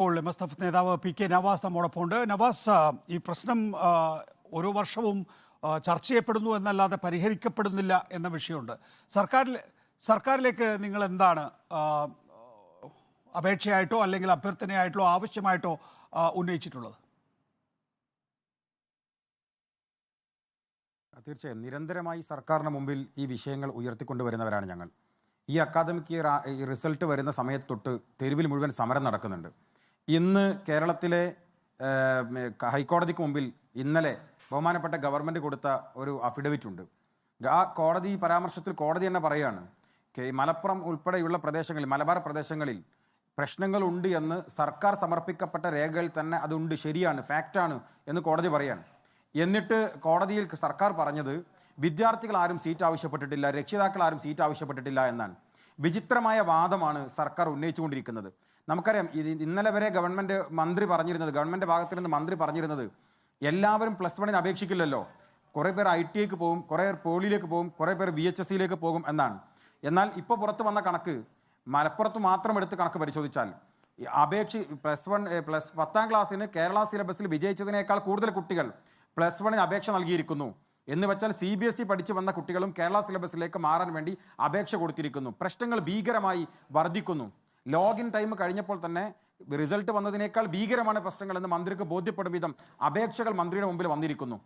ഇപ്പോൾ MSF നേതാവ് PK Nawaz നമ്മോടൊപ്പമുണ്ട്. Nawaz, ഈ പ്രശ്നം ഓരോ വർഷവും ചർച്ച ചെയ്യപ്പെടുന്നു എന്നല്ലാതെ പരിഹരിക്കപ്പെടുന്നില്ല എന്ന വിഷയമുണ്ട്. സർക്കാരിലേക്ക് നിങ്ങൾ എന്താണ് അപേക്ഷയായിട്ടോ അല്ലെങ്കിൽ അഭ്യർത്ഥനയായിട്ടോ ആവശ്യമായിട്ടോ ഉന്നയിച്ചിട്ടുള്ളത്? തീർച്ചയായും നിരന്തരമായി സർക്കാരിന് മുമ്പിൽ ഈ വിഷയങ്ങൾ ഉയർത്തിക്കൊണ്ടുവരുന്നവരാണ് ഞങ്ങൾ. ഈ അക്കാദമിക് റിസൾട്ട് വരുന്ന സമയത്ത് തൊട്ട് തെരുവിൽ മുഴുവൻ സമരം നടക്കുന്നുണ്ട്. ഇന്ന് കേരളത്തിലെ ഹൈക്കോടതിക്ക് മുമ്പിൽ ഇന്നലെ ബഹുമാനപ്പെട്ട ഗവൺമെൻറ് കൊടുത്ത ഒരു അഫിഡവിറ്റ് ഉണ്ട്. ആ കോടതി പരാമർശത്തിൽ കോടതി തന്നെ പറയുകയാണ്, മലപ്പുറം ഉൾപ്പെടെയുള്ള പ്രദേശങ്ങളിൽ, മലബാർ പ്രദേശങ്ങളിൽ പ്രശ്നങ്ങളുണ്ട് എന്ന് സർക്കാർ സമർപ്പിക്കപ്പെട്ട രേഖകളിൽ തന്നെ അതുണ്ട്, ശരിയാണ്, ഫാക്റ്റാണ് എന്ന് കോടതി പറയാണ്. എന്നിട്ട് കോടതിയിൽ സർക്കാർ പറഞ്ഞത് വിദ്യാർത്ഥികൾ ആരും സീറ്റ് ആവശ്യപ്പെട്ടിട്ടില്ല, രക്ഷിതാക്കൾ ആരും സീറ്റ് ആവശ്യപ്പെട്ടിട്ടില്ല എന്നാണ്. വിചിത്രമായ വാദമാണ് സർക്കാർ ഉന്നയിച്ചുകൊണ്ടിരിക്കുന്നത്. നമുക്കറിയാം, ഇന്നലെ വരെ ഗവൺമെൻറ് ഭാഗത്തിൽ നിന്ന് മന്ത്രി പറഞ്ഞിരുന്നത് എല്ലാവരും +1 അപേക്ഷിക്കില്ലല്ലോ, കുറേ പേർ ITക്ക് പോകും, കുറേ പേർ പോളിയിലേക്ക് പോകും, കുറേ പേർ VHSയിലേക്ക് പോകും എന്നാണ്. എന്നാൽ ഇപ്പോൾ പുറത്തു വന്ന കണക്ക്, മലപ്പുറത്ത് മാത്രം എടുത്ത് കണക്ക് പരിശോധിച്ചാൽ +10ാം ക്ലാസ്സിന് കേരള സിലബസിൽ വിജയിച്ചതിനേക്കാൾ കൂടുതൽ കുട്ടികൾ +1 അപേക്ഷ നൽകിയിരിക്കുന്നു എന്ന് വെച്ചാൽ CBSE പഠിച്ചു വന്ന കുട്ടികളും കേരള സിലബസിലേക്ക് മാറാൻ വേണ്ടി അപേക്ഷ കൊടുത്തിരിക്കുന്നു. പ്രശ്നങ്ങൾ ഭീകരമായി വർദ്ധിക്കുന്നു. ലോഗിൻ ടൈം കഴിഞ്ഞപ്പോൾ തന്നെ റിസൾട്ട് വന്നതിനേക്കാൾ ഭീകരമാണ് പ്രശ്നങ്ങളെന്ന് മന്ത്രിക്ക് ബോധ്യപ്പെടും വിധം അപേക്ഷകൾ മന്ത്രിയുടെ മുമ്പിൽ വന്നിരിക്കുന്നു.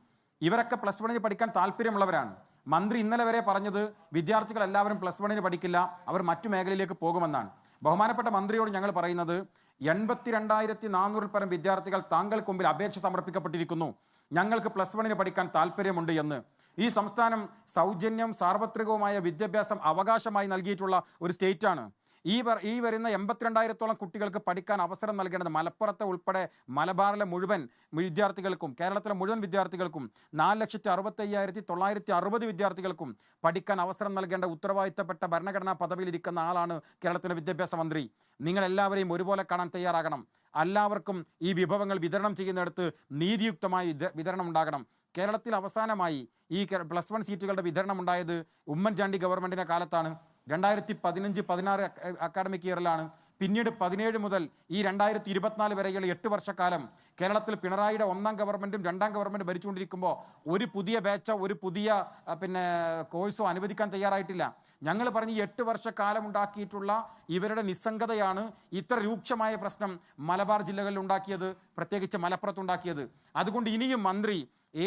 ഇവരൊക്കെ +1 പഠിക്കാൻ താല്പര്യമുള്ളവരാണ്. മന്ത്രി ഇന്നലെ വരെ പറഞ്ഞത് വിദ്യാർത്ഥികൾ എല്ലാവരും +1 പഠിക്കില്ല, അവർ മറ്റു മേഖലയിലേക്ക് പോകുമെന്നാണ്. ബഹുമാനപ്പെട്ട മന്ത്രിയോട് ഞങ്ങൾ പറയുന്നത് 82,400 പരം വിദ്യാർത്ഥികൾ താങ്കൾക്ക് മുമ്പിൽ അപേക്ഷ സമർപ്പിക്കപ്പെട്ടിരിക്കുന്നു, ഞങ്ങൾക്ക് +1 പഠിക്കാൻ താല്പര്യമുണ്ട് എന്ന്. ഈ സംസ്ഥാനം സൗജന്യം സാർവത്രികവുമായ വിദ്യാഭ്യാസം അവകാശമായി നൽകിയിട്ടുള്ള ഒരു സ്റ്റേറ്റാണ്. ഈ വരുന്ന 82,000-ഓളം കുട്ടികൾക്ക് പഠിക്കാൻ അവസരം നൽകേണ്ടത് മലപ്പുറത്തെ ഉൾപ്പെടെ മലബാറിലെ മുഴുവൻ വിദ്യാർത്ഥികൾക്കും കേരളത്തിലെ മുഴുവൻ വിദ്യാർത്ഥികൾക്കും 4,65,960 വിദ്യാർത്ഥികൾക്കും പഠിക്കാൻ അവസരം നൽകേണ്ട ഉത്തരവാദിത്തപ്പെട്ട ഭരണഘടനാ പദവിയിലിരിക്കുന്ന ആളാണ് കേരളത്തിലെ വിദ്യാഭ്യാസ മന്ത്രി. നിങ്ങളെല്ലാവരെയും ഒരുപോലെ കാണാൻ തയ്യാറാകണം. എല്ലാവർക്കും ഈ വിഭവങ്ങൾ വിതരണം ചെയ്യുന്നിടത്ത് നീതിയുക്തമായി വിതരണം ഉണ്ടാകണം. കേരളത്തിൽ അവസാനമായി ഈ +1 സീറ്റുകളുടെ വിതരണം ഉണ്ടായത് ഉമ്മൻചാണ്ടി ഗവൺമെൻറ്റിൻ്റെ കാലത്താണ്. 2015-16 അക്കാഡമിക് ഇയറിലാണ്. പിന്നീട് 17 മുതൽ ഈ 2024 വരെയുള്ള 8 വർഷക്കാലം കേരളത്തിൽ പിണറായിയുടെ 1ാം ഗവൺമെൻറ്റും 2ാം ഗവൺമെൻറ് ഭരിച്ചുകൊണ്ടിരിക്കുമ്പോൾ ഒരു പുതിയ ബാച്ചോ ഒരു പുതിയ കോഴ്സോ അനുവദിക്കാൻ തയ്യാറായിട്ടില്ല. ഞങ്ങൾ പറഞ്ഞ് ഈ 8 വർഷക്കാലം ഉണ്ടാക്കിയിട്ടുള്ള ഇവരുടെ നിസ്സംഗതയാണ് ഇത്ര രൂക്ഷമായ പ്രശ്നം മലബാർ ജില്ലകളിൽ ഉണ്ടാക്കിയത്, പ്രത്യേകിച്ച് മലപ്പുറത്തുണ്ടാക്കിയത്. അതുകൊണ്ട് ഇനിയും മന്ത്രി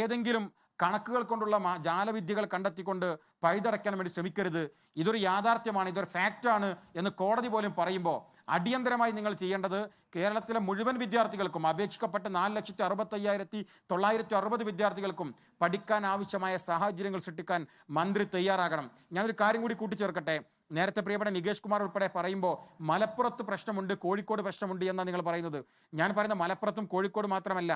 ഏതെങ്കിലും കണക്കുകൾ കൊണ്ടുള്ള ജാലവിദ്യകൾ കണ്ടെത്തിക്കൊണ്ട് പഴുതടയ്ക്കാൻ വേണ്ടി ശ്രമിക്കരുത്. ഇതൊരു യാഥാർത്ഥ്യമാണ്, ഇതൊരു ഫാക്റ്റാണ് എന്ന് കോടതി പോലും പറയുമ്പോൾ അടിയന്തരമായി നിങ്ങൾ ചെയ്യേണ്ടത് കേരളത്തിലെ മുഴുവൻ വിദ്യാർത്ഥികൾക്കും, അപേക്ഷിക്കപ്പെട്ട 4,65,960 വിദ്യാർത്ഥികൾക്കും പഠിക്കാൻ ആവശ്യമായ സാഹചര്യങ്ങൾ സൃഷ്ടിക്കാൻ മന്ത്രി തയ്യാറാകണം. ഞാനൊരു കാര്യം കൂടി കൂട്ടിച്ചേർക്കട്ടെ. നേരത്തെ പ്രിയപ്പെട്ട നികേഷ് കുമാർ ഉൾപ്പെടെ പറയുമ്പോൾ മലപ്പുറത്ത് പ്രശ്നമുണ്ട്, കോഴിക്കോട് പ്രശ്നമുണ്ട് എന്നാണ് നിങ്ങൾ പറയുന്നത്. ഞാൻ പറയുന്ന മലപ്പുറത്തും കോഴിക്കോട് മാത്രമല്ല,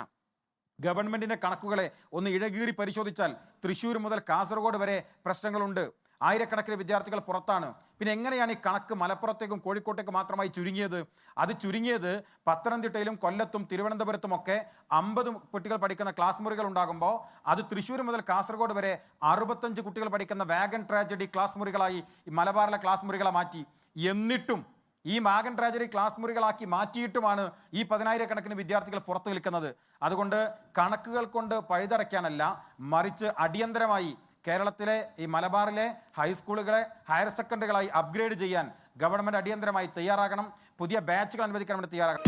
ഗവൺമെൻറ്റിൻ്റെ കണക്കുകളെ ഒന്ന് ഇഴകീറി പരിശോധിച്ചാൽ തൃശ്ശൂർ മുതൽ കാസർഗോഡ് വരെ പ്രശ്നങ്ങളുണ്ട്. ആയിരക്കണക്കിന് വിദ്യാർത്ഥികൾ പുറത്താണ്. പിന്നെ എങ്ങനെയാണ് ഈ കണക്ക് മലപ്പുറത്തേക്കും കോഴിക്കോട്ടേക്കും മാത്രമായി ചുരുങ്ങിയത്? അത് ചുരുങ്ങിയത് പത്തനംതിട്ടയിലും കൊല്ലത്തും തിരുവനന്തപുരത്തുമൊക്കെ 50 കുട്ടികൾ പഠിക്കുന്ന ക്ലാസ് മുറികൾ ഉണ്ടാകുമ്പോൾ അത് തൃശ്ശൂർ മുതൽ കാസർഗോഡ് വരെ 65 കുട്ടികൾ പഠിക്കുന്ന വാഗൺ ട്രാജഡി ക്ലാസ് മുറികളായി മലബാറിലെ ക്ലാസ് മുറികളെ മാറ്റി. എന്നിട്ടും ഈ വാഗൺ ട്രാജഡി ക്ലാസ് മുറികളാക്കി മാറ്റിയിട്ടുമാണ് ഈ 10,000-കണക്കിന് വിദ്യാർത്ഥികൾ പുറത്തു നിൽക്കുന്നത്. അതുകൊണ്ട് കണക്കുകൾ കൊണ്ട് പഴുതടയ്ക്കാനല്ല, മറിച്ച് അടിയന്തരമായി കേരളത്തിലെ ഈ മലബാറിലെ ഹൈസ്കൂളുകളെ ഹയർ സെക്കൻഡറികളായി അപ്ഗ്രേഡ് ചെയ്യാൻ ഗവൺമെൻറ് അടിയന്തരമായി തയ്യാറാകണം. പുതിയ ബാച്ചുകൾ അനുവദിക്കാൻ വേണ്ടി തയ്യാറാകണം.